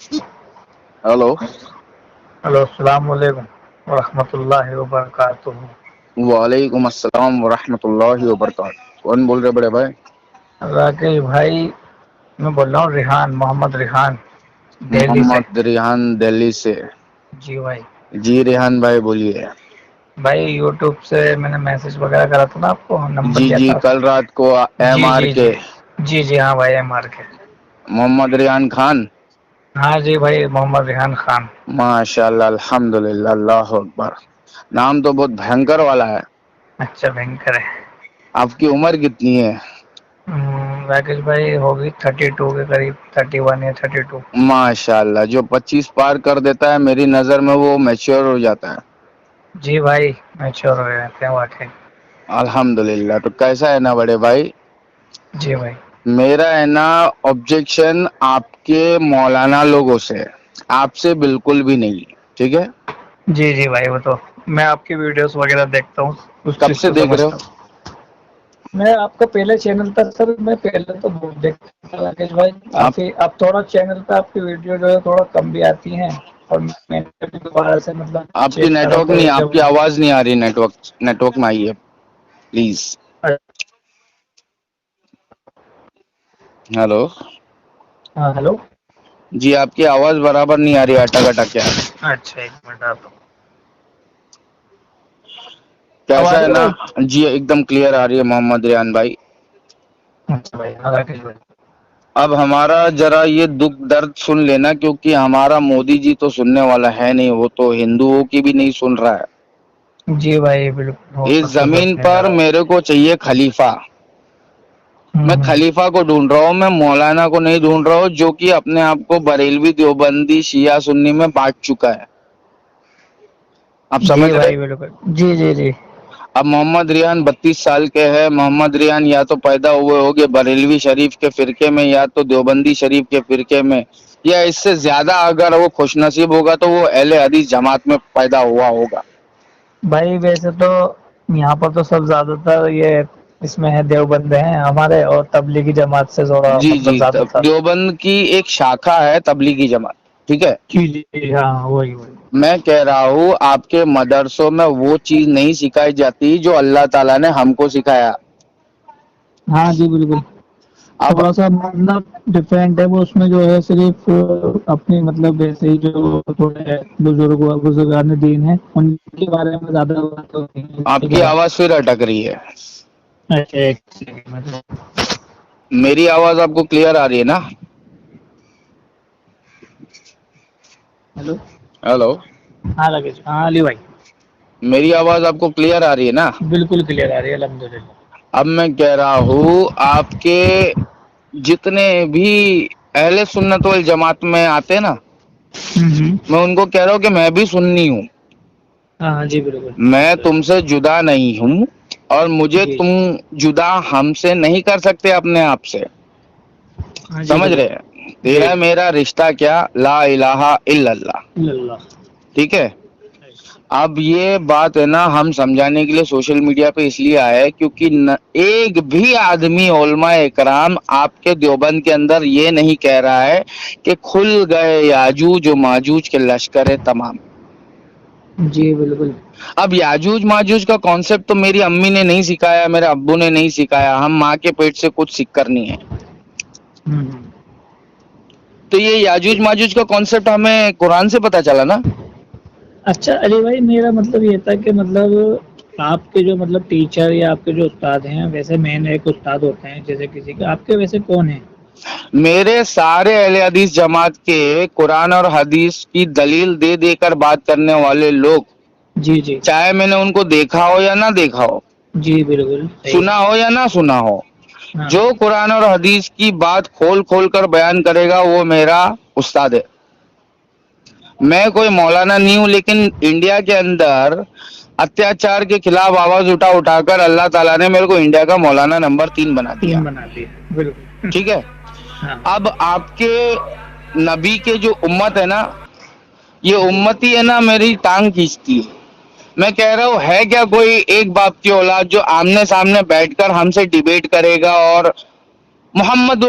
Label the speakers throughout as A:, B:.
A: Hello.
B: Hello, السلام علیکم ورحمۃ اللہ وبرکاتہ.
A: وعلیکم السلام ورحمۃ اللہ وبرکاتہ. کون بول رہے بڑے بھائی؟
B: راکیش بھائی، میں بول رہا ہوں ریحان، محمد ریحان، دہلی سے.
A: محمد ریحان دہلی سے.
B: جی بھائی.
A: جی ریحان بھائی بولیے.
B: بھائی یوٹیوب سے میں نے میسج وغیرہ کرا تھا نا آپ کو، نمبر
A: جی
B: دیا
A: جی
B: تھا.
A: کل رات کو ایم
B: جی
A: آر
B: جی
A: کے
B: جی جی جی ہاں بھائی، ایم آر کے.
A: محمد ریحان خان.
B: ہاں جی بھائی، محمد ریحان خان.
A: ماشاء اللہ، الحمد للہ، اللہ اکبر. نام تو بہت بھینکر والا ہے.
B: اچھا، بھینکر ہے.
A: آپ کی عمر کتنی ہے؟
B: راکیش بھائی ہوگی 32 کے قریب، 31 یا 32.
A: ماشاء اللہ، جو 25 پار کر دیتا ہے میری نظر میں وہ میچور ہو جاتا ہے.
B: جی بھائی، میچور ہو جاتے ہیں واقعی.
A: الحمد للہ. تو کیسا ہے نا بڑے بھائی؟
B: جی بھائی.
A: میرا ہے نا آبجیکشن آپ کے مولانا لوگوں سے، آپ سے بالکل بھی نہیں. ٹھیک ہے.
B: جی جی بھائی، وہ تو میں آپ کی ویڈیوز وغیرہ دیکھتا ہوں، اس
A: کب
B: چیز
A: سے
B: کو
A: دیکھ رہے ہو؟
B: سمجھتا ہوں. میں آپ کا پہلے چینل تھا سر، میں پہلے تو بہت دیکھتا تھا راکیش بھائی.
A: آپ
B: کافی اب تھوڑا چینل پہ آپ کی ویڈیو جو ہے تھوڑا کم بھی آتی ہیں، اور میں نے دوبارہ سے مطلب
A: آپ کی
B: چیک
A: نیٹ
B: کرا
A: ورک
B: تو
A: نہیں، آپ
B: جب.
A: کی آواز نہیں آ رہی. نیٹ ورک میں آئیے پلیز. ہلو.
B: ہاں ہلو.
A: جی آپ کی آواز برابر نہیں آ رہی، اٹک اٹک کے آ رہی.
B: اچھا، ایک منٹ آپ. اب آ
A: کیسا
B: رہی
A: ہے نا؟
B: بھائی؟
A: جی ایک دم کلیئر آ رہی ہے محمد ریحان بھائی.
B: اچھا بھائی، راکیش بھائی.
A: اب ہمارا ذرا یہ دکھ درد سن لینا، کیونکہ ہمارا مودی جی تو سننے والا ہے نہیں، وہ تو ہندوؤں کی بھی نہیں سن رہا ہے.
B: جی بھائی بالکل، وہ
A: اس
B: تو
A: زمین
B: سمجھ نہیں
A: پر
B: رہا ہے.
A: میرے کو چاہیے خلیفہ. میں خلیفہ کو ڈھونڈ رہا ہوں، میں مولانا کو نہیں ڈھونڈ رہا ہوں جو کہ اپنے آپ کو بریلوی، دیوبندی، شیعہ سنی میں بانٹ چکا ہے. آپ
B: جی
A: سمجھ رہے؟
B: بھائی بالکل، جی جی جی.
A: اب محمد ریحان 32 سال کے ہے. محمد ریحان یا تو پیدا ہوئے ہوگے بریلوی شریف کے فرقے میں، یا تو دیوبندی شریف کے فرقے میں، یا اس سے زیادہ اگر وہ خوش نصیب ہوگا تو وہ اہل حدیث جماعت میں پیدا ہوا ہوگا.
B: بھائی ویسے تو یہاں پر تو سب زیادہ تر یہ اس میں ہے دیوبند ہیں ہمارے، اور تبلیغی جماعت سے جوڑا
A: جی
B: مطلب
A: جی،
B: زیادہ تر.
A: دیوبند کی ایک شاخا ہے تبلیغی جماعت. ٹھیک ہے.
B: جی جی ہاں، وہی وہی.
A: میں کہہ رہا ہوں آپ کے مدرسوں میں وہ چیز نہیں سکھائی جاتی جو اللہ تعالی نے ہم کو سکھایا.
B: ہاں جی بالکل.
A: اب
B: تھوڑا سا مطلب ڈفرینٹ ہے وہ، اس میں جو ہے صرف اپنی مطلب ویسے ہی جو تھوڑے بزرگان دین ہیں ان کے بارے میں زیادہ بات ہوتی
A: آپ کی
B: ہے.
A: آواز پھر اٹک رہی ہے.
B: اچھا ایک
A: میری آواز آپ کو کلیئر آ رہی ہے نا؟
B: ہیلو.
A: ہلو.
B: ہاں راکیش، ہاں علی بھائی.
A: میری آواز آپ کو کلیئر آ رہی ہے نا؟
B: بالکل کلیئر آ رہی ہے الحمد للہ.
A: اب میں کہہ رہا ہوں آپ کے جتنے بھی اہل سنت والجماعت میں آتے نا، میں ان کو کہہ رہا ہوں کہ میں بھی سنی ہوں.
B: ہاں ہاں جی بالکل.
A: میں تم سے جدا نہیں ہوں، اور مجھے
B: جی
A: تم جدا ہم سے نہیں کر سکتے اپنے آپ سے.
B: ہاں جی
A: سمجھ
B: بالکل.
A: رہے؟
B: جی
A: تیرا میرا رشتہ کیا، لا الہ الا اللہ.
B: اللہ.
A: ٹھیک ہے. اب یہ بات ہے نا، ہم سمجھانے کے لیے سوشل میڈیا پہ اس لیے آئے کیونکہ ایک بھی آدمی علماء اکرام آپ کے دیوبند کے اندر یہ نہیں کہہ رہا ہے کہ کھل گئے یاجوج و ماجوج کے لشکر تمام.
B: جی بالکل.
A: اب یاجوج ماجوج کا کانسیپٹ تو میری امی نے نہیں سکھایا، میرے ابو نے نہیں سکھایا، ہم ماں کے پیٹ سے کچھ سیکھ کر نہیں ہے. تو یہ یاجوج ماجوج کا کانسیپٹ ہمیں قرآن سے پتا چلا نا.
B: اچھا علی بھائی، میرا مطلب یہ تھا کہ مطلب آپ کے جو مطلب ٹیچر یا آپ کے جو استاد ہیں، ویسے مین ایک استاد ہوتے ہیں جیسے کسی کے، آپ کے ویسے کون ہیں؟
A: میرے سارے اہل حدیث جماعت کے قرآن اور حدیث کی دلیل دے دے کر بات کرنے والے لوگ،
B: جی جی.
A: چاہے میں نے ان کو دیکھا ہو یا نہ دیکھا ہو،
B: جی بالکل صحیح.
A: سنا ہو یا نہ سنا ہو،
B: ہاں
A: جو قرآن اور حدیث کی بات کھول کھول کر بیان کرے گا وہ میرا استاد ہے. میں کوئی مولانا نہیں ہوں، لیکن انڈیا کے اندر اتیاچار کے خلاف آواز اٹھا اٹھا کر اللہ تعالیٰ نے میرے کو انڈیا کا مولانا نمبر 3 بنا دیا.
B: ٹیم بناتی ہے بالکل.
A: ٹھیک ہے.
B: ہاں
A: اب آپ کے نبی کے جو امت ہے نا، یہ امتی ہے نا میری ٹانگ کھینچتی ہے. میں کہہ رہا ہوں ہے کیا کوئی ایک باپ کی اولاد جو آمنے سامنے بیٹھ کر ہم سے ڈیبیٹ کرے گا اور محمد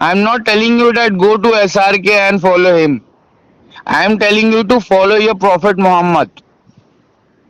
A: I am not telling you that go to SRK and follow him. I am telling you to follow your Prophet Muhammad.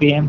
B: PM।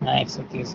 B: 130।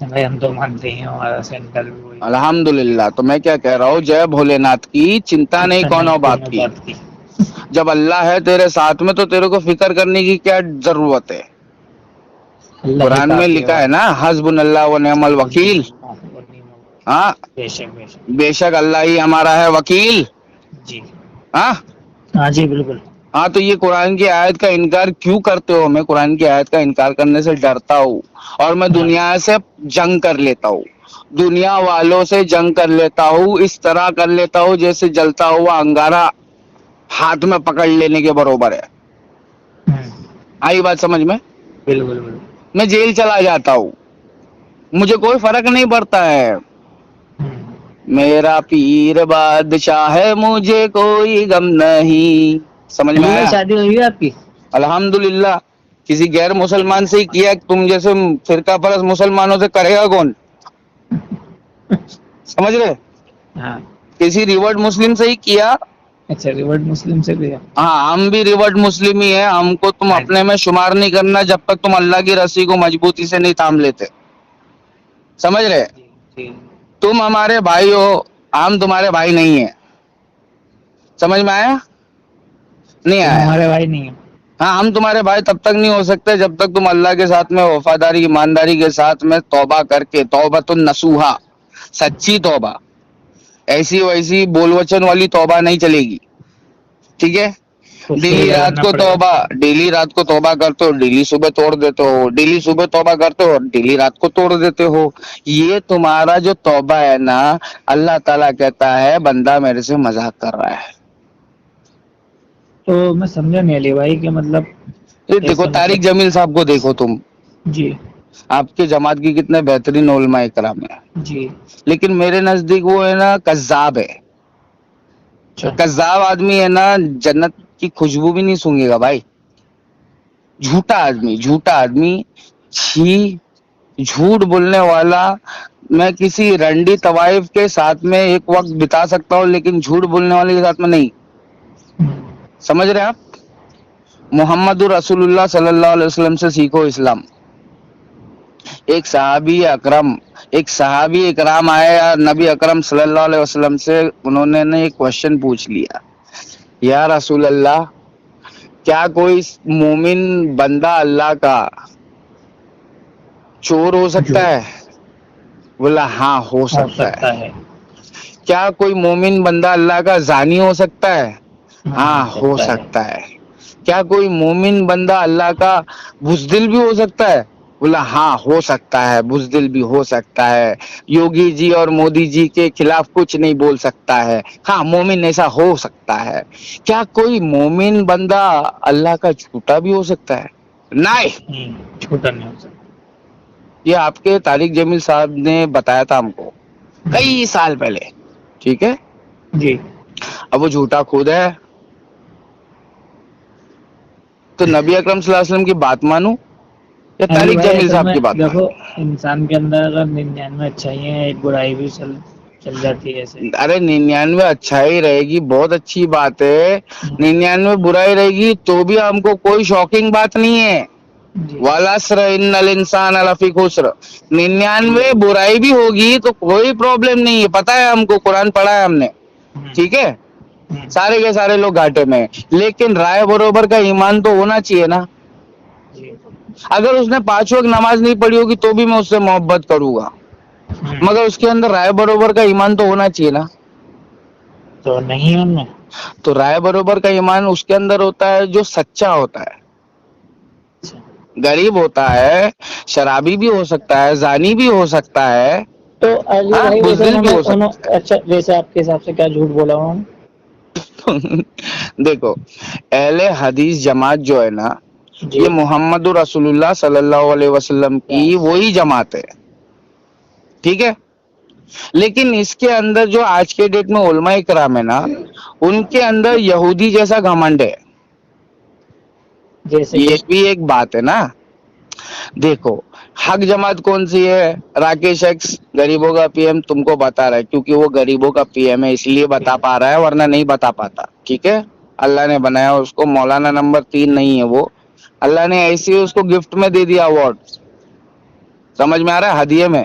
B: بھائی ہم تو مانتے ہیں ہمارا سینٹر بھی وہی
A: الحمدللہ. تو میں کیا کہہ رہا ہوں, جے بھولے ناتھ کی چنتا نہیں کونوں بات کی. جب اللہ ہے تیرے ساتھ میں تو تیرے کو فکر کرنے کی کیا ضرورت ہے.
B: اللہ ہی
A: قرآن میں
B: کافی
A: لکھا
B: بھائی.
A: ہے نا, حسبنا اللہ و نعم الوکیل. ہاں,
B: بے شک بے شک.
A: بے شک اللہ ہی ہمارا ہے وکیل.
B: جی
A: ہاں
B: ہاں جی بالکل.
A: ہاں, تو یہ قرآن کی آیت کا انکار کیوں کرتے ہو؟ میں قرآن کی آیت کا انکار کرنے سے ڈرتا ہوں, اور میں
B: ہاں
A: دنیا سے جنگ کر لیتا ہوں. دنیا والوں سے جنگ کر لیتا ہوں, اس طرح کر لیتا ہوں جیسے جلتا ہوا انگارہ ہاتھ میں پکڑ لینے کے برابر ہے. آئی بات سمجھ میں؟
B: بالکل بالکل.
A: میں جیل چلا جاتا ہوں, مجھے کوئی فرق نہیں پڑتا ہے. میرا پیر بادشاہ ہے, مجھے کوئی غم نہیں. سمجھ میں
B: علی
A: آیا؟
B: شادی ہوئی ہے آپ کی؟
A: الحمدللہ. کسی غیر مسلمان سے ہی کیا, تم جیسے فرقہ پرست مسلمانوں سے کرے گا کون؟ سمجھ رہے؟
B: ہاں.
A: کسی ریورڈ مسلم سے ہی کیا.
B: اچھا, ریورڈ مسلم سے بھی ہے.
A: ہاں, ہم بھی ریورڈ مسلم ہی ہیں. ہم کو تم اپنے میں شمار نہیں کرنا جب تک تم اللہ کی رسی کو مضبوطی سے نہیں تھام لیتے. سمجھ رہے؟
B: جی جی.
A: تم ہمارے بھائی ہو, ہم تمہارے بھائی نہیں ہیں. سمجھ میں آیا نہیں
B: تم
A: آیا؟
B: ہمارے بھائی نہیں ہیں.
A: ہاں, ہم تمہارے بھائی تب تک نہیں ہو سکتے جب تک تم اللہ کے ساتھ میں وفاداری ایمانداری کے ساتھ میں توبہ کر کے, توبۃ النصوحہ, سچی توبہ, ایسی ویسی بول وچن والی توبہ نہیں چلے گی. ٹھیک ہے؟
B: اس کے
A: ڈیلی
B: لیے
A: رات
B: کرنا
A: کو
B: پڑے گا.
A: توبہ, ڈیلی رات کو توبہ کرتے ہو, ڈیلی صبح توڑ دیتے ہو, ڈیلی صبح توبہ کرتے ہو, ڈیلی رات کو توڑ دیتے ہو. یہ تمہارا جو توبہ ہے نا, اللہ تعالیٰ کہتا ہے بندہ میرے سے مذاق کر رہا ہے.
B: تو میں سمجھا نہیں علی بھائی کہ مطلب
A: یہ دیکھو,
B: ایسا
A: طارق
B: مطلب.
A: جمیل صاحب کو دیکھو تم,
B: جی
A: آپ کے جماعت کی کتنے بہترین علماء کرام ہیں,
B: جی.
A: لیکن میرے نزدیک وہ ہے نا کذاب ہے.
B: اچھا.
A: کذاب آدمی ہے نا, جنت کی خوشبو بھی نہیں سونگے گا بھائی. جھوٹا آدمی, جھوٹا آدمی, چھی, جھوٹ بولنے والا. میں کسی رنڈی طوائف کے ساتھ میں ایک وقت بتا سکتا ہوں, لیکن جھوٹ بولنے والے کے ساتھ میں نہیں. سمجھ رہے آپ؟ محمد رسول اللہ صلی اللہ علیہ وسلم سے سیکھو اسلام. ایک صحابی اکرم, ایک صحابی اکرام آئے نبی اکرم صلی اللہ علیہ وسلم سے, انہوں نے ایک کوشچن پوچھ لیا, یا رسول اللہ, کیا کوئی مومن بندہ اللہ کا چور ہو
B: جو
A: سکتا ہے؟ بولا ہاں ہو سکتا ہے. کیا کوئی مومن بندہ اللہ کا زانی ہو سکتا ہے؟ ہاں ہو سکتا ہے. کیا کوئی مومن بندہ اللہ کا بزدل بھی ہو سکتا ہے؟ بولا ہاں ہو سکتا ہے, بزدل بھی ہو سکتا ہے. یوگی جی اور مودی جی کے خلاف کچھ نہیں بول سکتا ہے, ہاں مومن ایسا ہو سکتا ہے. کیا کوئی مومن بندہ اللہ کا جھوٹا بھی ہو سکتا ہے؟ نہیں,
B: چھوٹا نہیں ہو سکتا.
A: یہ آپ کے طارق جمیل صاحب نے بتایا تھا ہم کو کئی سال پہلے. ٹھیک ہے,
B: جی.
A: اب وہ جھوٹا خود ہے, تو نبی اکرم صلی اللہ علیہ وسلم کی بات مانو یا
B: علی
A: طارق
B: بھائی
A: جمیل
B: اصل
A: صاحب
B: میں
A: کی بات
B: دیکھو,
A: مانو؟
B: انسان کے اندر اگر 99 اچھائیاں ہیں, ایک برائی بھی چل جاتی ہے ایسے.
A: ارے 99 اچھائی رہے گی, بہت اچھی بات ہے. 99 برائی رہے گی تو بھی ہم کو کوئی شاکنگ بات نہیں ہے.
B: جی
A: والعصر ان الانسان لفی خسر, 99 برائی بھی ہوگی تو کوئی پرابلم نہیں ہے, پتا ہے ہم کو, قرآن پڑھا ہے ہم نے. ٹھیک ہے, سارے کے سارے لوگ گھاٹے میں, لیکن رائے برابر کا ایمان تو ہونا چاہیے نا.
B: جی.
A: اگر اس نے 5 وقت نماز نہیں پڑھی ہوگی تو بھی میں اس سے محبت کروں گا, مگر اس کے اندر رائے برابر کا ایمان تو ہونا چاہیے نا.
B: تو نہیں ان میں.
A: تو رائے برابر کا ایمان اس کے اندر ہوتا ہے جو سچا ہوتا ہے. غریب ہوتا ہے, شرابی بھی ہو سکتا ہے, زانی بھی ہو سکتا ہے,
B: تو علی
A: ہاں
B: بھائی ویسے
A: بزدل بھی ہو سکتا ہے.
B: اچھا ویسے آپ کے حساب سے کیا جھوٹ بولا ہوں؟
A: دیکھو, اہل حدیث جماعت جو ہے نا,
B: جی
A: یہ محمد رسول اللہ صلی اللہ علیہ وسلم کی وہی جماعت ہے. ٹھیک ہے, لیکن اس کے اندر جو آج کے ڈیٹ میں علماء کرام ہے نا, ان کے اندر یہودی جیسا گھمنڈ ہے.
B: جیسے کہ
A: یہ بھی ایک بات ہے نا. دیکھو, حق جماعت کون سی ہے؟ راکیش ایکس غریبوں کا پی ایم تم کو بتا رہا ہے, کیونکہ وہ غریبوں کا پی ایم ہے اس لیے بتا پا رہا ہے, ورنہ نہیں بتا پاتا. ٹھیک ہے, اللہ نے بنایا اس کو, مولانا نمبر 3 نہیں ہے وہ, اللہ نے ایسی اس کو گفٹ میں دے دیا اوارڈ. سمجھ میں آ رہا ہے, ہدیے میں.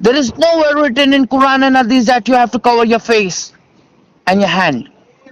A: there is nowhere written in Quran and Hadith that you have to cover your face and your hand,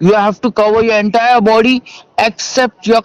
A: you have to cover your entire body except your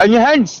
A: and your hands।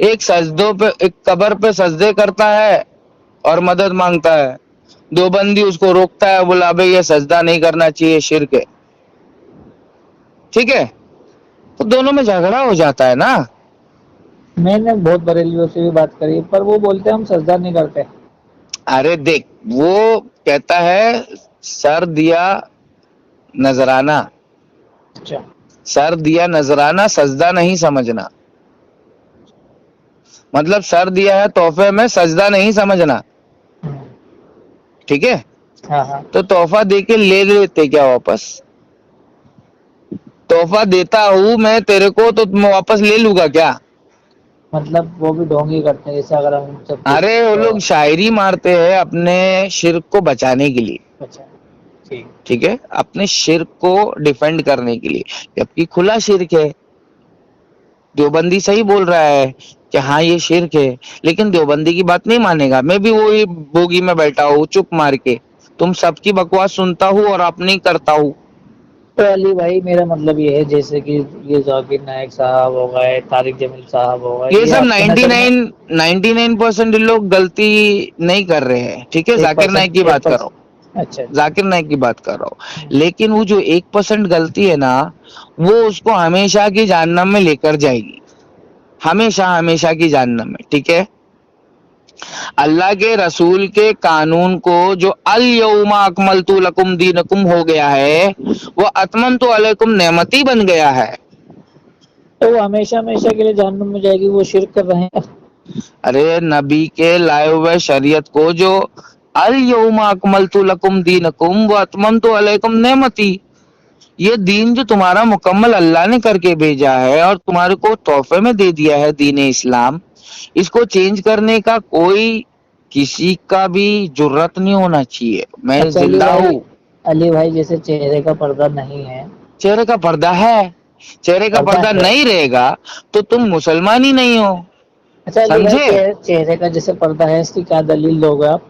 A: ایک سجدوں پہ ایک قبر پہ سجدے کرتا ہے اور مدد مانگتا ہے، دیوبندی اس کو روکتا ہے، بولا بھائی یہ سجدہ نہیں کرنا چاہیے، شرک ہے. ٹھیک ہے، تو دونوں میں جھگڑا ہو جاتا ہے نا.
B: میں نے بہت بریلیوں سے بھی بات کری پر وہ بولتے ہیں ہم سجدہ نہیں کرتے.
A: ارے دیکھ، وہ کہتا ہے سر دیا نذرانہ،
B: اچھا.
A: سر دیا نذرانہ، سجدہ نہیں سمجھنا. مطلب سر دیا ہے تحفے میں، سجدہ نہیں سمجھنا. ٹھیک ہے،
B: ہاں ہاں.
A: تو تحفہ دے کے لے لیتے کیا واپس؟ تحفہ دیتا ہوں میں تیرے کو تو میں واپس لے لوں گا کیا؟
B: مطلب وہ بھی ڈھونگ ہی کرتے ہیں، جیسے اگر ہم سب
A: ارے وہ لوگ شاعری مارتے ہیں اپنے شرک کو بچانے کے لیے.
B: اچھا ٹھیک.
A: ٹھیک ہے، اپنے شرک کو ڈیفینڈ کرنے کے لیے، جبکہ کھلا شرک ہے. دیوبندی صحیح بول رہا ہے کہ ہاں یہ شرک ہے، لیکن دیوبندی کی بات نہیں مانے گا. میں بھی وہی بوگی میں بیٹھا ہوں چپ مار کے، تم سب کی بکواس سنتا ہوں اور اپنی کرتا ہوں.
B: تو علی بھائی میرا مطلب یہ ہے جیسے کہ یہ ذاکر نائک صاحب ہو گئے، طارق جمیل صاحب ہو گئے،
A: یہ سب
B: آپ کی نظر میں
A: 99% لوگ غلطی نہیں کر رہے ہیں. ٹھیک ہے، ذاکر نائک کی بات کر رہا ہوں،
B: اچھا
A: ذاکر نائک کی بات کر رہا ہوں. لیکن وہ جو 1% غلطی ہے نا، وہ اس کو ہمیشہ کی جہنم میں لے کر جائے گی، ہمیشہ ہمیشہ کی جہنم میں. ٹھیک ہے، اللہ کے رسول کے قانون کو جو الیوم اکملت لکم دینکم ہو گیا ہے، وہ اتممت علیکم نعمتی بن گیا ہے.
B: تو وہ ہمیشہ ہمیشہ کے لیے جہنم میں جائے گی، وہ شرک کر رہے ہیں.
A: ارے نبی کے لائے ہوئے شریعت کو جو الیوم اکملت لکم دینکم واتممت علیکم نعمتی، یہ دین جو تمہارا مکمل اللہ نے کر کے بھیجا ہے اور تمہارے کو تحفے میں دے دیا ہے دین اسلام، اس کو چینج کرنے کا کوئی کسی کا بھی جرات نہیں ہونا چاہیے. میں
B: اچھا
A: زندہ ہوں.
B: علی بھائی جیسے چہرے کا پردہ نہیں ہے.
A: چہرے کا پردہ ہے، چہرے کا پردہ نہیں رہے گا تو تم مسلمان ہی نہیں ہو.
B: اچھا علی بھائی
A: سمجھے؟
B: چہرے کا جیسے پردہ ہے، اس کی کیا دلیل دو گے آپ؟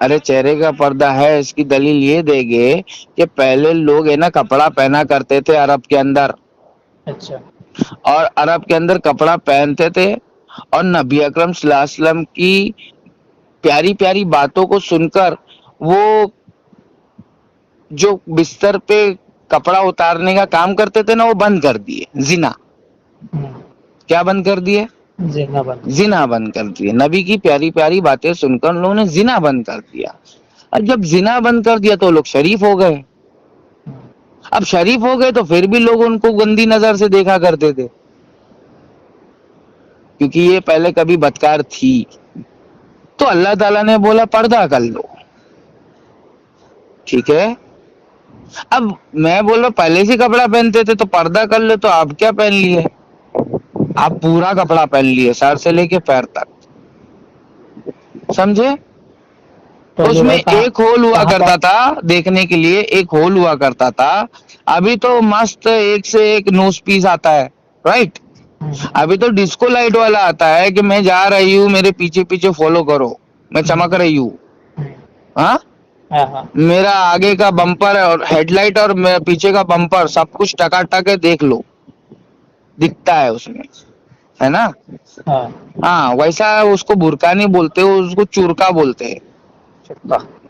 A: ارے چہرے کا پردہ ہے، اس کی دلیل یہ دے گے کہ پہلے لوگ ہے نا کپڑا پہنا کرتے تھے عرب کے اندر،
B: اچھا.
A: اور عرب کے اندر کپڑا پہنتے تھے، اور نبی اکرم صلی اللہ علیہ وسلم کی پیاری پیاری باتوں کو سن کر وہ جو بستر پہ کپڑا اتارنے کا کام کرتے تھے نا، وہ بند کر دیے. زنا، کیا بند کر دیے؟
B: زنا بند.
A: زنا بند کر دیے. نبی کی پیاری پیاری باتیں سن کر ان لوگوں نے زنا بند کر دیا. اور جب زنا بند کر دیا تو لوگ شریف ہو گئے. اب شریف ہو گئے تو پھر بھی لوگ ان کو گندی نظر سے دیکھا کرتے تھے، کیونکہ یہ پہلے کبھی بدکار تھی. تو اللہ تعالیٰ نے بولا پردہ کر لو. ٹھیک ہے، اب میں بول رہا پہلے سے کپڑا پہنتے تھے تو پردہ کر لے، تو آپ کیا پہن لیے؟ آپ پورا کپڑا پہن لیے سر سے لے کے پیر تک. سمجھے؟
B: تو
A: اس
B: علی
A: میں
B: بھائی
A: ایک ہول ہوا
B: کہاں
A: کرتا تھا دیکھنے کے لیے، ایک ہول ہوا کرتا تھا. ابھی تو مست ایک سے ایک نوز پیس آتا ہے، رائٹ؟ ابھی تو ڈسکو لائٹ والا آتا ہے کہ میں جا رہی ہوں، میرے پیچھے پیچھے فالو کرو، میں چمک رہی ہوں. ہاں،
B: ہاں ہاں
A: میرا آگے کا بمپر اور ہیڈ لائٹ اور میرا پیچھے کا بمپر سب کچھ ٹکاٹک ہے، دیکھ لو، دکھتا ہے اس میں، ہے نا؟
B: ہاں.
A: ہاں، ویسا اس کو برقع نہیں بولتے، اس کو چورکا بولتے ہیں.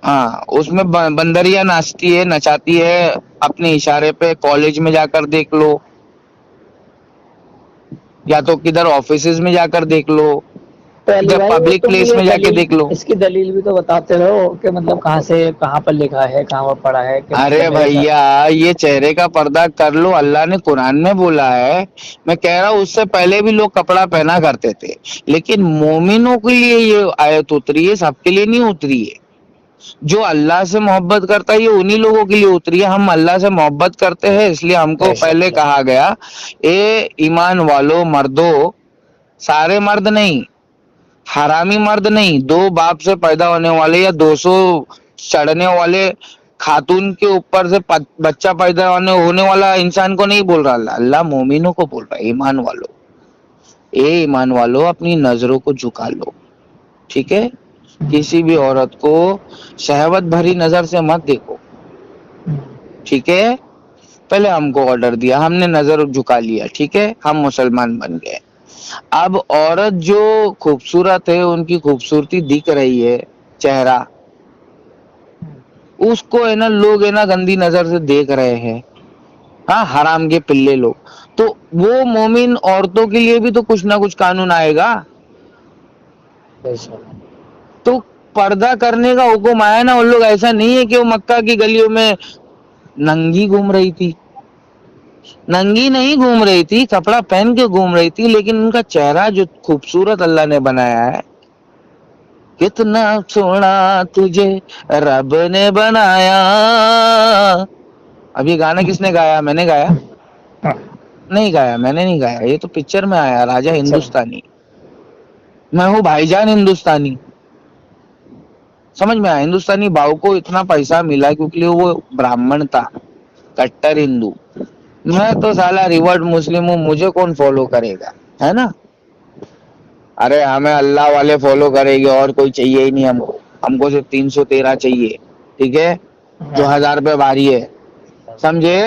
A: ہاں، اس میں بندریاں ناچتی ہے، نچاتی ہے اپنے اشارے پہ. کالج میں جا کر دیکھ لو، یا تو کدھر آفیسز میں جا کر دیکھ لو،
B: تو علی
A: ادھر
B: بھائی وہ
A: پبلک
B: تم
A: پلیس
B: یہ
A: میں جا کے
B: دلیل،
A: دیکھ لو.
B: اس کی دلیل بھی تو بتاتے رہو کہ مطلب کہاں سے کہاں پر لکھا ہے، کہاں پر پڑھا ہے کہ
A: ارے
B: مطلب میرے
A: بھیا،
B: ساتھ.
A: یہ چہرے کا پردہ کر لو، اللہ نے قرآن میں بولا ہے. میں کہہ رہا ہوں اس سے پہلے بھی لوگ کپڑا پہنا کرتے تھے، لیکن مومنوں کے لیے یہ آیت اتری ہے، سب کے لیے نہیں اتری ہے. جو اللہ سے محبت کرتا ہے یہ انہی لوگوں کے لیے اتری ہے. ہم اللہ سے محبت کرتے ہیں، اس لیے ہم کو
B: بے شک
A: پہلے کہا گیا اے ایمان والو مردو، سارے مرد نہیں، حرامی مرد نہیں، 2 باپ سے پیدا ہونے والے یا 200 چڑھنے والے خاتون کے اوپر سے بچہ پیدا ہونے والا انسان کو نہیں بول رہا اللہ. اللہ مومنوں کو بول رہا ہے، ایمان والو. اے ایمان والو، اپنی نظروں کو جھکا لو. ٹھیک ہے، کسی بھی عورت کو شہوت بھری نظر سے مت دیکھو. ٹھیک ہے، پہلے ہم کو آرڈر دیا، ہم نے نظر جھکا لیا، ٹھیک ہے، ہم مسلمان بن گئے. اب عورت جو خوبصورت ہے ان کی خوبصورتی دکھ رہی ہے چہرہ اس کو ہے نا لوگ ہے نا گندی نظر سے دیکھ رہے ہیں ہاں حرام کے پلے لوگ تو وہ مومن عورتوں کے لیے بھی تو کچھ نہ کچھ قانون آئے گا
B: بے شک
A: تو پردہ کرنے کا حکم آیا نا ان لوگ ایسا نہیں ہے کہ وہ مکہ کی گلیوں میں ننگی گھوم رہی تھی ننگی نہیں گھوم رہی تھی کپڑا پہن کے گھوم رہی تھی لیکن ان کا چہرہ جو خوبصورت اللہ نے بنایا ہے کتنا سونا تجھے رب نے بنایا اب یہ گانا کس نے گایا میں نے گایا
B: ہاں
A: نہیں گایا میں نے نہیں گایا یہ تو پکچر میں آیا راجا
B: اچھا
A: ہندوستانی میں ہوں بھائی جان ہندوستانی سمجھ میں آیا ہندوستانی باؤ کو اتنا پیسہ ملا کیونکہ وہ برامن تھا کٹر ہندو میں تو سالا ریورڈ مسلم ہوں مجھے کون فالو کرے گا ہے نا ارے ہمیں اللہ والے فالو کرے گی اور کوئی چاہیے ہی نہیں ہم کو صرف 313 چاہیے ٹھیک ہے جو 1000 روپے بھاری ہے سمجھے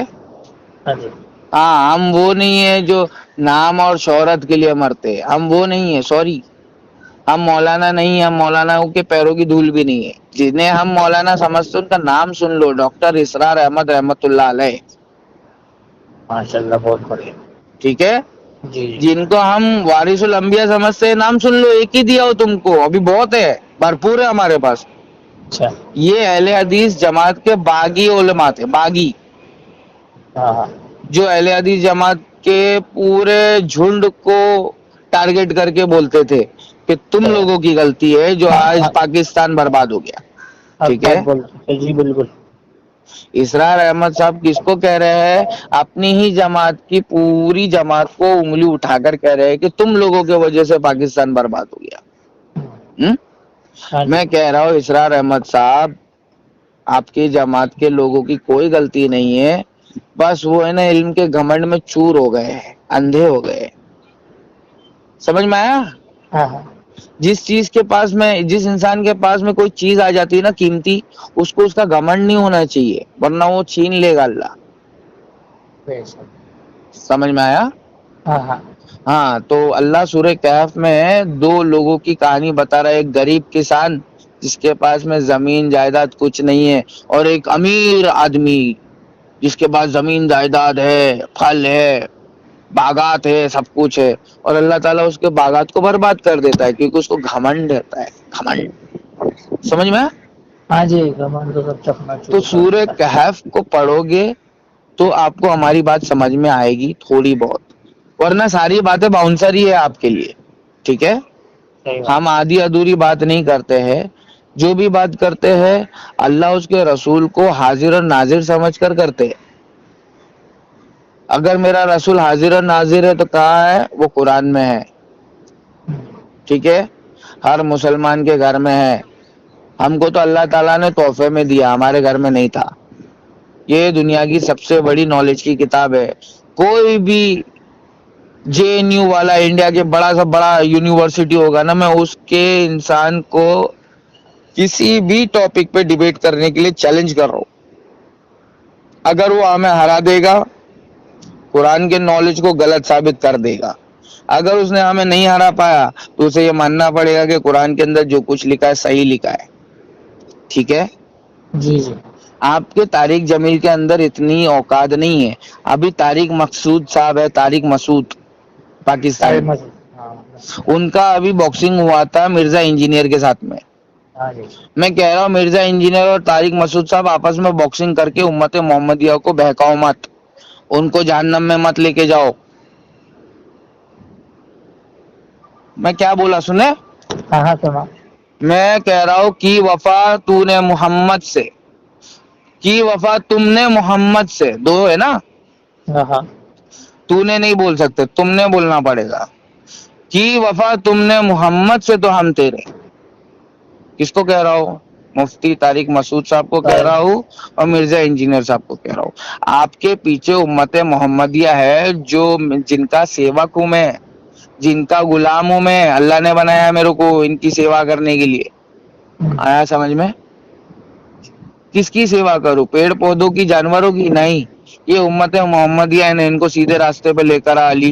B: ہاں جی
A: ہاں ہم وہ نہیں ہے جو نام اور شہرت کے لیے مرتے ہم وہ نہیں ہے سوری ہم مولانا نہیں ہم مولانا کے پیروں کی دھول بھی نہیں ہے جنہیں ہم مولانا سمجھتے ان کا نام سن لو ڈاکٹر اسرار احمد رحمت اللہ علیہ
B: ماشاء اللہ بہت بڑھیا
A: ٹھیک ہے
B: جی جی
A: جن کو ہم وارث الانبیاء سمجھتے ہیں نام سن لو ایک ہی دیا ہو تم کو ابھی بہت ہے بھرپور ہے ہمارے پاس
B: اچھا
A: یہ اہل حدیث جماعت کے باغی علماء تھے باغی
B: ہاں ہاں
A: جو اہل حدیث جماعت کے پورے جھنڈ کو ٹارگٹ کر کے بولتے تھے کہ تم لوگوں کی غلطی ہے جو آج پاکستان برباد ہو گیا
B: اب
A: ٹھیک
B: بات
A: ہے
B: بول جی بالکل
A: اسرار احمد صاحب کس کو کہہ رہے ہیں اپنی ہی جماعت کی پوری جماعت کو انگلی اٹھا کر کہہ رہے ہیں کہ تم لوگوں کی وجہ سے پاکستان برباد ہو گیا
B: ہاں جی
A: میں کہہ رہا ہوں اسرار احمد صاحب آپ کی جماعت کے لوگوں کی کوئی غلطی نہیں ہے بس وہ ہے نا علم کے گھمنڈ میں چور ہو گئے ہیں اندھے ہو گئے سمجھ میں آیا
B: ہاں ہاں
A: جس چیز کے پاس میں جس انسان کے پاس میں کوئی چیز آ جاتی ہے نا قیمتی اس کو اس کا گھمنڈ نہیں ہونا چاہیے ورنہ وہ چھین لے گا اللہ
B: بے شک
A: سمجھ میں آیا
B: ہاں ہاں
A: ہاں تو اللہ سورہ کہف میں 2 لوگوں کی کہانی بتا رہا ہے ایک غریب کسان جس کے پاس میں زمین جائیداد کچھ نہیں ہے اور ایک امیر آدمی جس کے پاس زمین جائیداد ہے پھل ہے باغات ہے سب کچھ ہے اور اللہ تعالیٰ اس کے باغات کو برباد کر دیتا ہے کیونکہ اس کو گھمنڈ رہتا ہے گھمنڈ سمجھ میں
B: ہاں جی گمان تو سب چکنا
A: تو
B: چور کر
A: سورہ
B: دیتا ہے
A: کہف کو پڑھو گے تو آپ کو ہماری بات سمجھ میں آئے گی تھوڑی بہت ورنہ ساری باتیں باؤنسر ہی ہے آپ کے لیے ٹھیک ہے
B: صحیح
A: ہم
B: بات
A: آدھی ادھوری بات نہیں کرتے ہیں جو بھی بات کرتے ہیں اللہ اس کے رسول کو حاضر اور ناظر سمجھ کر کرتے اگر میرا رسول حاضر اور ناظر ہے تو کہاں ہے وہ قرآن میں ہے ٹھیک ہے ہر مسلمان کے گھر میں ہے ہم کو تو اللہ تعالیٰ نے تحفے میں دیا ہمارے گھر میں نہیں تھا یہ دنیا کی سب سے بڑی نالج کی کتاب ہے کوئی بھی جے این یو والا انڈیا کے بڑا سا بڑا یونیورسٹی ہوگا نا میں اس کے انسان کو کسی بھی ٹاپک پہ ڈیبیٹ کرنے کے لیے چیلنج کر رہا ہوں اگر وہ ہمیں ہرا دے گا قرآن کے نالج کو غلط ثابت کر دے گا اگر اس نے ہمیں نہیں ہرا پایا تو اسے یہ ماننا پڑے گا کہ قرآن کے اندر جو کچھ لکھا ہے صحیح لکھا ہے ٹھیک ہے
B: جی جی
A: آپ کے طارق جمیل کے اندر اتنی اوقات نہیں ہے ابھی طارق مقصود صاحب ہے طارق مسعود
B: سارے
A: پاکستانی
B: مزے ہاں
A: ان کا ابھی باکسنگ ہوا تھا مرزا انجینئر کے ساتھ میں
B: ہاں جی
A: میں کہہ رہا ہوں مرزا انجینئر اور طارق مسعود صاحب آپس میں باکسنگ کر کے امت محمدیہ کو بہکاؤ مت ان کو جہنم میں مت لے کے جاؤ میں کیا بولا سنے
B: ہاں ہاں سنا
A: میں کہہ رہا ہوں کی وفا تو نے محمد سے کی وفا تم نے محمد سے 2 ہے نا
B: ہاں ہاں
A: تو نے نہیں بول سکتے تم نے بولنا پڑے گا کی وفا تم نے محمد سے تو ہم تیرے کس کو کہہ رہا ہوں مفتی طارق مسعود صاحب کو کہہ
B: سارے
A: رہا ہوں اور مرزا انجینئر صاحب کو کہہ رہا ہوں آپ کے پیچھے امت محمدیہ ہے جو جن کا سیوک ہوں میں جن کا غلام ہوں میں اللہ نے بنایا میرے کو ان کی سیوا کرنے کے لیے آیا سمجھ میں کس کی سیوا کروں پیڑ پودوں کی جانوروں کی نہیں یہ امت محمدیہ ہے ان کو سیدھے راستے پہ لے کر علی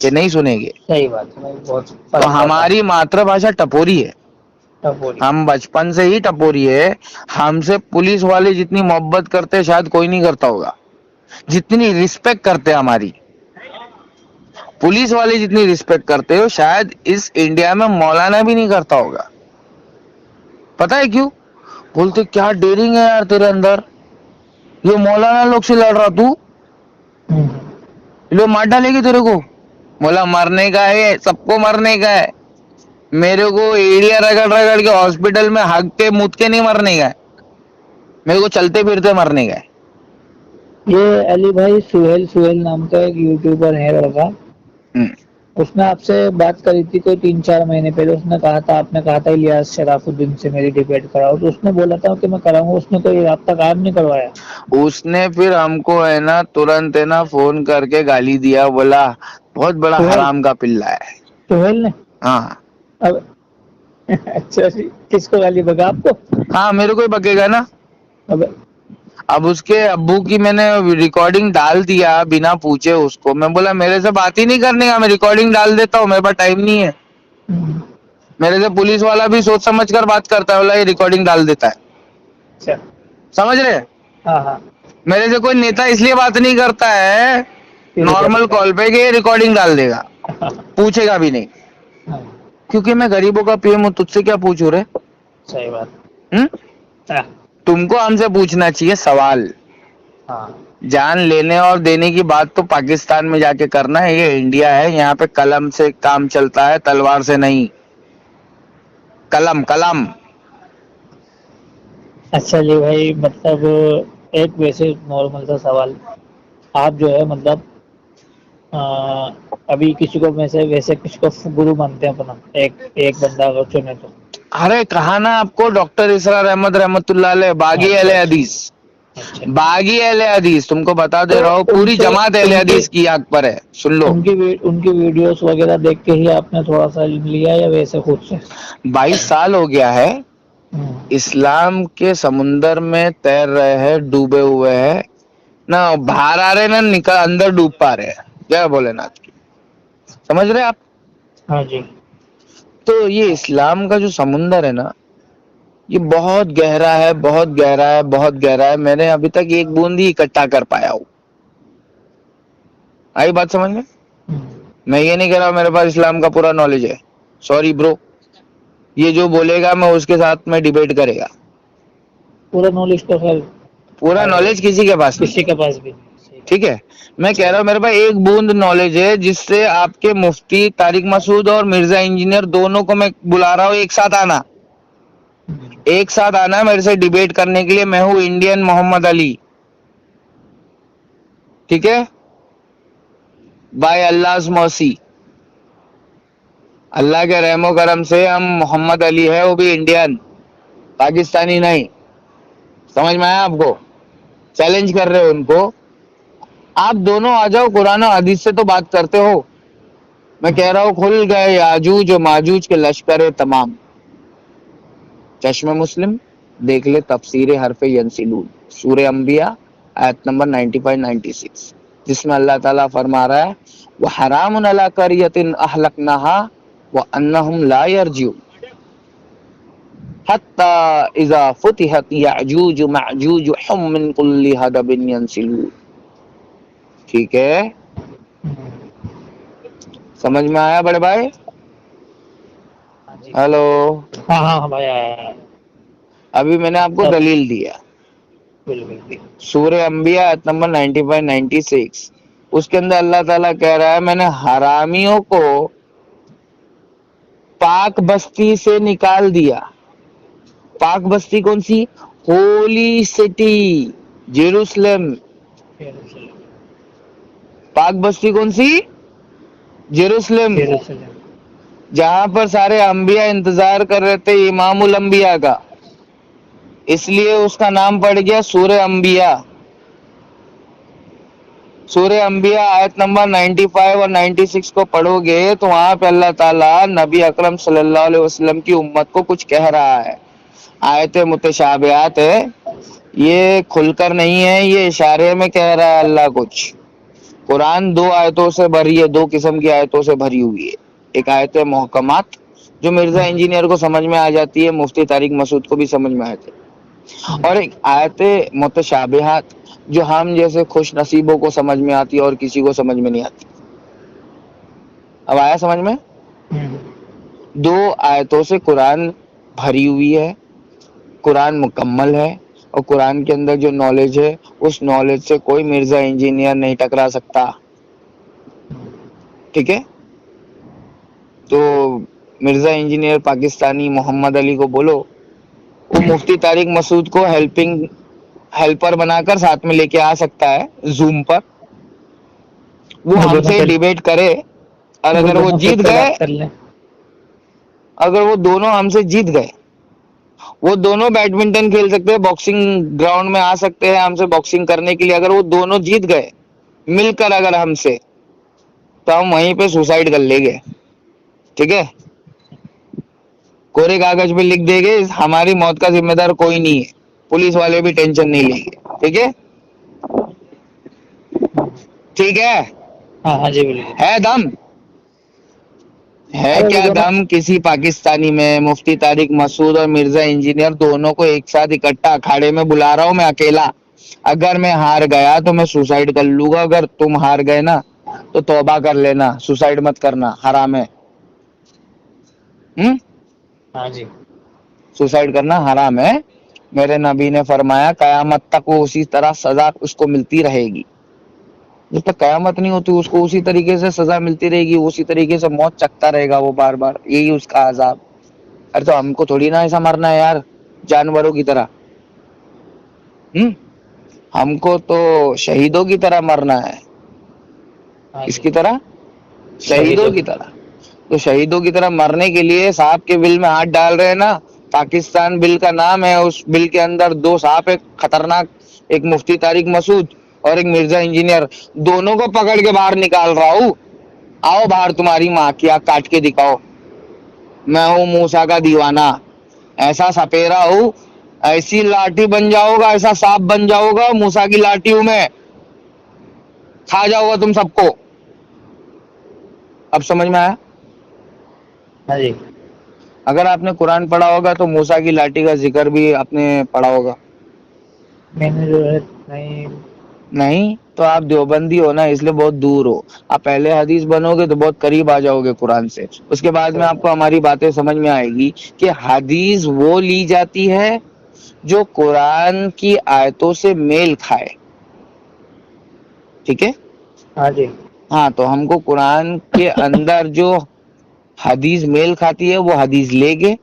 A: کہ نہیں سنیں گے.
B: صحیح بات ہے، بہت فرق
A: تو
B: پڑتا ہے.
A: ہماری ماتر بھاشا ٹپوری ہے،
B: ٹپوری.
A: ہم بچپن سے ہی ٹپوری ہے. ہم سے پولیس والے جتنی محبت کرتے شاید کوئی نہیں کرتا ہوگا، جتنی رسپیکٹ کرتے ہماری پولیس والے جتنی رسپیکٹ کرتے ہو شاید اس انڈیا میں مولانا بھی نہیں کرتا ہوگا. پتا ہے کیوں؟ بولتے کیا ڈیرنگ ہے یار تیرے اندر، یہ مولانا لوگ سے لڑ رہا تو
B: ہوں.
A: لو مار ڈالے گی تیرے کو. بولا مرنے کا ہے، سب کو مرنے کا ہے، میرے کو ایڑیا رگڑ رگڑ کے ہاسپٹل میں ہگ کے مت کے نہیں مرنے کا ہے، میرے کو چلتے پھرتے مرنے کا ہے.
B: یہ علی بھائی سہیل نام کا ایک یوٹیوبر ہے لڑکا، اس نے آپ سے بات کری تھی کوئی 3-4 مہینے پہلے. اس نے کہا تھا، آپ نے کہا تھا الیاس شراف الدین سے میری ڈیبیٹ کراؤ، تو اس نے بولا تھا کہ میں کراؤں گا. اس نے کوئی رابطہ قائم نہیں کروایا.
A: اس نے پھر ہم کو ہے نا ترنت ہے نا فون کر کے گالی دیا، بولا بہت بڑا حرام کا پلہ ہے.
B: سہیل نے؟
A: ہاں
B: اب اچھا جی، کس کو گالی بگا؟ آپ کو؟
A: ہاں میرے کو ہی بکے گا نا.
B: اب
A: اب اس کے ابو کی میں نے ریکارڈنگ ڈال دیا بنا پوچھے اس کو. میں بولا میرے سے بات ہی نہیں کرنے کا، میں ریکارڈنگ ڈال دیتا ہوں، میرے پاس ٹائم نہیں ہے. میرے سے پولیس والا بھی سوچ سمجھ کر بات کرتا ہے، بولا یہ ریکارڈنگ ڈال دیتا ہے.
B: اچھا.
A: سمجھ رہے؟
B: ہاں ہاں.
A: میرے سے کوئی نیتا اس لیے بات نہیں کرتا ہے نارمل کال پہ کہ یہ ریکارڈنگ ڈال دے گا، پوچھے گا بھی نہیں.
B: ہاں.
A: کیونکہ میں غریبوں کا پی ایم ہوں، تجھ سے کیا پوچھوں رے.
B: صحیح بات.
A: تم کو ہم سے پوچھنا چاہیے سوال.
B: ہاں.
A: جان لینے اور دینے کی بات تو پاکستان میں جا کے کرنا ہے، یہ انڈیا ہے، یہاں پہ قلم سے کام چلتا ہے، تلوار سے نہیں. قلم قلم.
B: اچھا جی بھائی، مطلب ایک ویسے نارمل سا سوال. آپ جو ہے مطلب ابھی کسی کو میں سے ویسے کسی کو گرو مانتے ہیں اپنا، ایک بندہ اگر چنے تو؟
A: ارے کہا نا آپ کو، ڈاکٹر اسرار احمد رحمت اللہ علیہ، باغی اہل
B: اچھا
A: حدیث.
B: اچھا اچھا.
A: باغی اہل حدیث، تم کو بتا دے رہا ہوں
B: تو
A: پوری جماعت اہل حدیث کی یاد پر ہے. سن لو،
B: ان کی ویڈیوز وغیرہ دیکھ کے ہی آپ نے تھوڑا سا علم لیا یا ویسے خود سے؟
A: 22 سال ہو گیا ہے اسلام کے سمندر میں تیر رہے ہیں، ڈوبے ہوئے ہیں، نہ باہر آ رہے نہ نکل اندر ڈوب پا رہے. کیا بولے نا، سمجھ رہے آپ؟
B: ہاں جی.
A: تو یہ اسلام کا جو سمندر ہے نا، یہ بہت گہرا ہے، بہت گہرا ہے، بہت گہرا ہے. میں نے ابھی تک ایک بوند ہی اکٹھا کر پایا ہوں. آئی بات سمجھ میں؟ میں یہ نہیں کہہ رہا میرے پاس اسلام کا پورا نالج ہے، سوری برو. یہ جو بولے گا میں اس کے ساتھ میں ڈیبیٹ کرے گا.
B: پورا نالج تو خیر
A: پورا نالج کسی کے پاس نہیں
B: کسی
A: ہے،
B: کے پاس بھی نہیں.
A: ٹھیک ہے. میں کہہ رہا ہوں میرے پاس ایک بوند نالج ہے، جس سے آپ کے مفتی طارق مسعود اور مرزا انجینئر دونوں کو میں بلا رہا ہوں ایک ساتھ آنا. ایک ساتھ آنا میرے سے ڈیبیٹ کرنے کے لیے. میں ہوں انڈین محمد علی، ٹھیک ہے، بائی اللہ مرسی. اللہ کے رحم و کرم سے ہم محمد علی ہے، وہ بھی انڈین، پاکستانی نہیں. سمجھ میں آیا آپ کو؟ چیلنج کر رہے ہو ان کو. آپ دونوں آ جاؤ، قرآن و حدیث سے تو بات کرتے ہو. میں کہہ رہا ہوں کھل گئے یاجوج و ماجوج کے لشکر تمام. چشم مسلم دیکھ لے تفسیر حرف ینسلون، سورہ انبیاء آیت نمبر 95-96، جس میں اللہ تعالیٰ فرما رہا ہے وَحَرَامٌ عَلَىٰ قَرْيَةٍ أَهْلَكْنَاهَا وَأَنَّهُمْ لَا يَرْجِعُونَ حَتَّىٰ إِذَا فُتِحَتْ يَأْجُوجُ مَأْجُوجُ هُم مِّن كُلِّ حَدَبٍ يَنسِلُونَ. ٹھیک ہے، سمجھ میں آیا بڑے بھائی؟
B: ہاں جی.
A: ہیلو.
B: ہاں ہاں بھائی آیا.
A: ابھی میں نے آپ کو دلیل دیا.
B: بالکل.
A: سورہ انبیاء آیت نمبر 95-96، اس کے اندر اللہ تعالیٰ کہہ رہا ہے میں نے حرامیوں کو پاک بستی سے نکال دیا. پاک بستی کون سی؟ Holi city Jerusalem. پاک بستی کون سی؟ جیروسلم، جہاں پر سارے انبیاء انتظار کر رہے تھے امام الانبیاء کا. اس لیے اس کا نام پڑ گیا سورہ انبیاء. سورہ انبیاء آیت نمبر 95 اور 96 کو پڑھو گے تو وہاں پہ اللہ تعالیٰ نبی اکرم صلی اللہ علیہ وسلم کی امت کو کچھ کہہ رہا ہے. آیت متشابہات ہے، یہ کھل کر نہیں ہے، یہ اشارے میں کہہ رہا ہے اللہ کچھ. قرآن دو آیتوں سے بھری ہے, دو قسم کی آیتوں سے بھری ہوئی ہے. ایک آیت محکمات جو مرزا انجینئر کو سمجھ میں آ جاتی ہے, مفتی طارق مسعود کو بھی سمجھ میں آتی ہے, اور ایک آیت متشابہات جو ہم جیسے خوش نصیبوں کو سمجھ میں آتی ہے اور کسی کو سمجھ میں نہیں آتی. اب آیا سمجھ میں؟ دو آیتوں سے قرآن بھری ہوئی ہے, قرآن مکمل ہے, اور قرآن کے اندر جو نالج ہے اس نالج سے کوئی مرزا انجینئر نہیں ٹکرا سکتا. ٹھیک ہے, تو مرزا انجینئر پاکستانی محمد علی کو بولو وہ مفتی طارق مسعود کو ہیلپر بنا کر ساتھ میں لے کے آ سکتا ہے زوم پر, وہ ہم سے ڈیبیٹ کرے, اور اگر وہ جیت گئے, اگر وہ دونوں ہم سے جیت گئے, وہ دونوں بیڈمنٹن کھیل سکتے ہیں, باکسنگ گراؤنڈ میں آ سکتے ہیں ہم سے باکسنگ کرنے کے لیے. اگر وہ دونوں جیت گئے مل کر اگر ہم سے, تو ہم وہیں پہ سوسائڈ کر لیں گے. ٹھیک ہے, کورے کاغذ پہ لکھ دیں گے ہماری موت کا ذمہ دار کوئی نہیں ہے, پولیس والے بھی ٹینشن نہیں لیں گے. ٹھیک ہے, ٹھیک ہے,
B: ہاں جی بولیے.
A: ہے دم, ہے کیا دم کسی پاکستانی میں؟ مفتی طارق مسعود اور مرزا انجینئر دونوں کو ایک ساتھ اکٹھا اکھاڑے میں بلا رہا ہوں میں اکیلا. اگر میں ہار گیا تو میں سوسائڈ کر لوں گا, اگر تم ہار گئے نا تو توبہ کر لینا, سوسائڈ مت کرنا, حرام ہے.
B: ہاں جی,
A: سوسائڈ کرنا حرام ہے. میرے نبی نے فرمایا قیامت تک وہ اسی طرح سزا اس کو ملتی رہے گی. جب تک قیامت نہیں ہوتی اس کو اسی طریقے سے سزا ملتی رہے گی, اسی طریقے سے موت چکتا رہے گا وہ بار بار, یہی اس کا عذاب. ارے تو ہم کو تھوڑی نا ایسا مرنا ہے یار جانوروں کی طرح, ہم کو تو شہیدوں کی طرح مرنا ہے. اس کی طرح, شہیدوں کی طرح. تو شہیدوں کی طرح مرنے کے لیے سانپ کے بل میں ہاتھ ڈال رہے ہیں نا. پاکستان بل کا نام ہے, اس بل کے اندر دو سانپ ہے خطرناک, ایک مفتی طارق مسعود اور ایک مرزا انجینئر, دونوں کو پکڑ کے باہر نکال رہا ہوں. آؤ باہر, تمہاری ماں کی آنکھ کاٹ کے دکھاؤ. میں ہوں موسیٰ کا دیوانہ, ایسا سپیرا ہوں, ایسی لاٹھی بن جاؤ گا, ایسا سانپ بن جاؤ گا, موسیٰ کی لاٹھی ہوں میں, کھا جاؤ گا تم سب کو. اب سمجھ میں آیا؟
B: ہاں جی.
A: اگر آپ نے قرآن پڑھا ہوگا تو موسیٰ کی لاٹھی کا ذکر بھی آپ نے پڑھا ہوگا.
B: میں نے جو ہے
A: نہیں تو آپ دیوبندی ہو نا, اس لیے بہت دور ہو. آپ پہلے حدیث بنو گے تو بہت قریب آ جاؤ گے قرآن سے, اس کے بعد میں آپ کو ہماری باتیں سمجھ میں آئے گی کہ حدیث وہ لی جاتی ہے جو قرآن کی آیتوں سے میل کھائے. ٹھیک ہے,
B: ہاں جی.
A: ہاں تو ہم کو قرآن کے اندر جو حدیث میل کھاتی ہے وہ حدیث لے گے,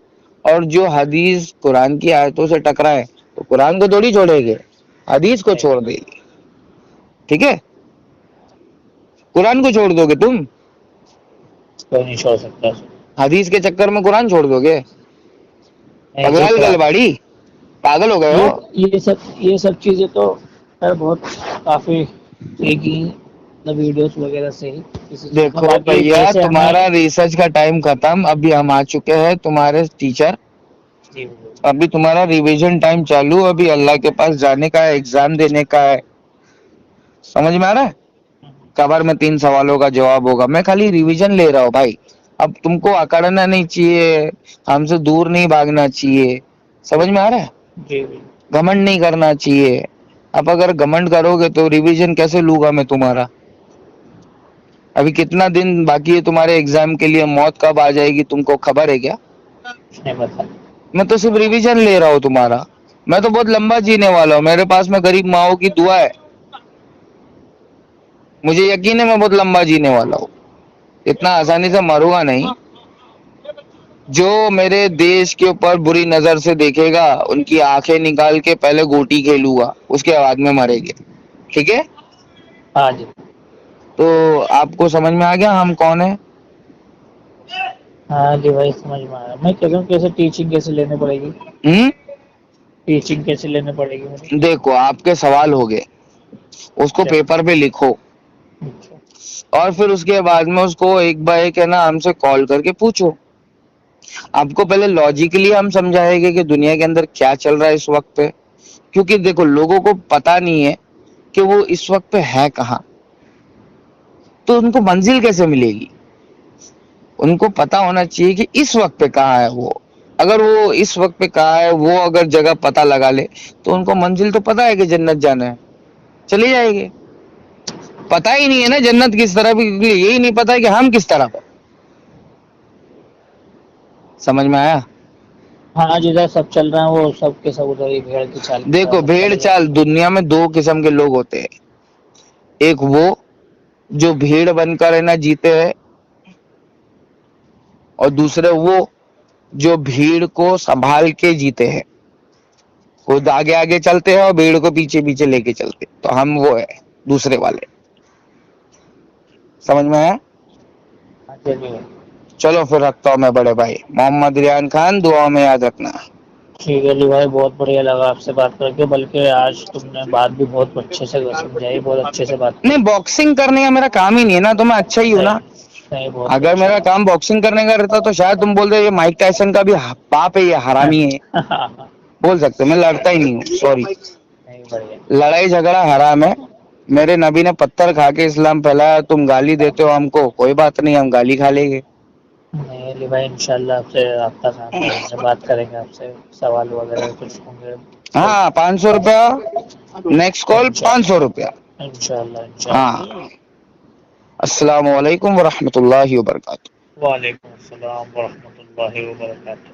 A: اور جو حدیث قرآن کی آیتوں سے ٹکرائے تو قرآن کو تھوڑی چھوڑے گے, حدیث کو چھوڑ دے گے. ٹھیک ہے, قرآن کو چھوڑ دو گے تم؟
B: کوئی نہیں چھوڑ سکتا.
A: حدیث کے چکر میں قرآن چھوڑ دو گے؟ پگلال گل باڑی, پاگل ہو گئے ہو.
B: یہ سب چیزیں تو بہت کافی ویڈیوز وغیرہ سے ہی کسی چیز میں,
A: دیکھو
B: باقی
A: بھیا
B: جیسے ہمیں
A: تمہارا ریسرچ کا ٹائم ختم, ابھی ہم آ چکے ہیں تمہارے ٹیچر.
B: جی
A: ابھی تمہارا ریویژن ٹائم چالو, ابھی اللہ کے پاس جانے کا ہے, ایگزام دینے کا ہے. سمجھ میں آ رہا ہے؟ قبر میں 3 سوالوں کا جواب ہوگا. میں خالی ریویژن لے رہا ہوں بھائی. اب تم کو اکڑنا نہیں چاہیے, ہم سے دور نہیں بھاگنا چاہیے. سمجھ میں آ رہا ہے؟
B: جی.
A: گھمنڈ نہیں کرنا چاہیے. اب اگر گھمنڈ کرو گے تو ریویژن کیسے لوں گا میں تمہارا؟ ابھی کتنا دن باقی ہے تمہارے ایگزام کے لیے؟ موت کب آ جائے گی تم کو خبر ہے کیا؟
B: نہیں پتا.
A: میں تو صرف ریویژن لے رہا ہوں تمہارا. میں تو بہت لمبا جینے والا ہوں, میرے پاس میں غریب ماؤں کی دعا ہے. مجھے یقین ہے میں بہت لمبا جینے والا ہوں, اتنا آسانی سے مروں گا نہیں. جو میرے دیش کے اوپر بری نظر سے دیکھے گا ان کی آنکھیں نکال کے پہلے گوٹی کھیلوں گا, اس کے بعد میں مرے گے. ٹھیک ہے,
B: ہاں جی.
A: تو آپ کو سمجھ میں آ گیا ہم کون ہیں؟
B: ہاں جی بھائی سمجھ میں آیا. میں کہتا ہوں کیسے ٹیچنگ کیسے لینے پڑے گی, ٹیچنگ کیسے لینے پڑے گی مجھے؟
A: دیکھو آپ کے سوال ہو گئے, اس کو پیپر پہ لکھو,
B: اچھا.
A: اور پھر اس کے بعد میں اس کو ایک بار ایک ہے نا ہم سے کال کر کے پوچھو. آپ کو پہلے لاجیکلی ہم سمجھائیں گے کہ دنیا کے اندر کیا چل رہا ہے اس وقت پہ, کیونکہ دیکھو لوگوں کو پتا نہیں ہے کہ وہ اس وقت پہ ہے کہاں. تو ان کو منزل کیسے ملے گی؟ ان کو پتا ہونا چاہیے کہ اس وقت پہ کہاں ہے وہ. اگر وہ اس وقت پہ کہاں ہے وہ اگر جگہ پتا لگا لے تو ان کو منزل تو پتا ہے کہ جنت جانا ہے, چلے جائے گے. پتا ہی نہیں ہے نا جنت کس طرف, یہی نہیں پتا کہ ہم کس طرف ہے. سمجھ میں آیا؟
B: ہاں جدھر سب چل رہا ہے وہ سب کے سب ادھر ہی بھیڑ کی چال کی طرح
A: دیکھو
B: سب
A: بھیڑ
B: چلے جائیں.
A: چال دنیا میں دو قسم کے لوگ ہوتے ہیں. ایک وہ جو بھیڑ بن کر ہے نا جیتے ہیں, اور دوسرے وہ جو بھیڑ کو سنبھال کے جیتے ہیں. خود آگے آگے چلتے ہیں اور بھیڑ کو پیچھے پیچھے لے کے چلتے. تو ہم وہ ہے دوسرے والے. سمجھ میں آیا؟
B: چلیے
A: چلو پھر رکھتا ہوں میں بڑے بھائی. محمد ریان خان, دعا میں یاد رکھنا.
B: ٹھیک ہے علی بھائی, بہت بڑھیا لگا آپ سے بات کر کے, بلکہ آج تم نے بات بھی بہت اچھے سے سمجھائی, بہت اچھے سے بات کی.
A: نہیں باکسنگ کرنے کا میرا کام ہی نہیں ہے نا, تو میں اچھا ہی ہوں نا.
B: نہیں بہت
A: اگر
B: اچھا.
A: میرا کام باکسنگ کرنے کا رہتا تو شاید تم بول دے یہ مائک ٹائسن کا بھی باپ ہے, یہ حرامی ہے. بول سکتے, میں لڑتا ہی نہیں ہوں, سوری.
B: نہیں بڑھیا.
A: لڑائی جھگڑا حرام ہے. میرے نبی نے پتھر کھا کے اسلام پھیلایا, تم گالی دیتے ہو ہم کو, کوئی بات نہیں, ہم گالی کھا لیں گے.
B: نہیں علی بھائی ان شاء اللہ آپ سے رابطہ قائم کریں گے, بات کریں گے آپ سے, سوال وغیرہ کچھ ہوں گے تو.
A: ہاں 500 روپیہ, نیکسٹ کال
B: انشاء
A: 500 روپیہ.
B: انشاء اللہ
A: ہاں, السلام علیکم ورحمۃ اللہ وبرکاتہ.
B: وعلیکم السلام ورحمۃ اللہ وبرکاتہ.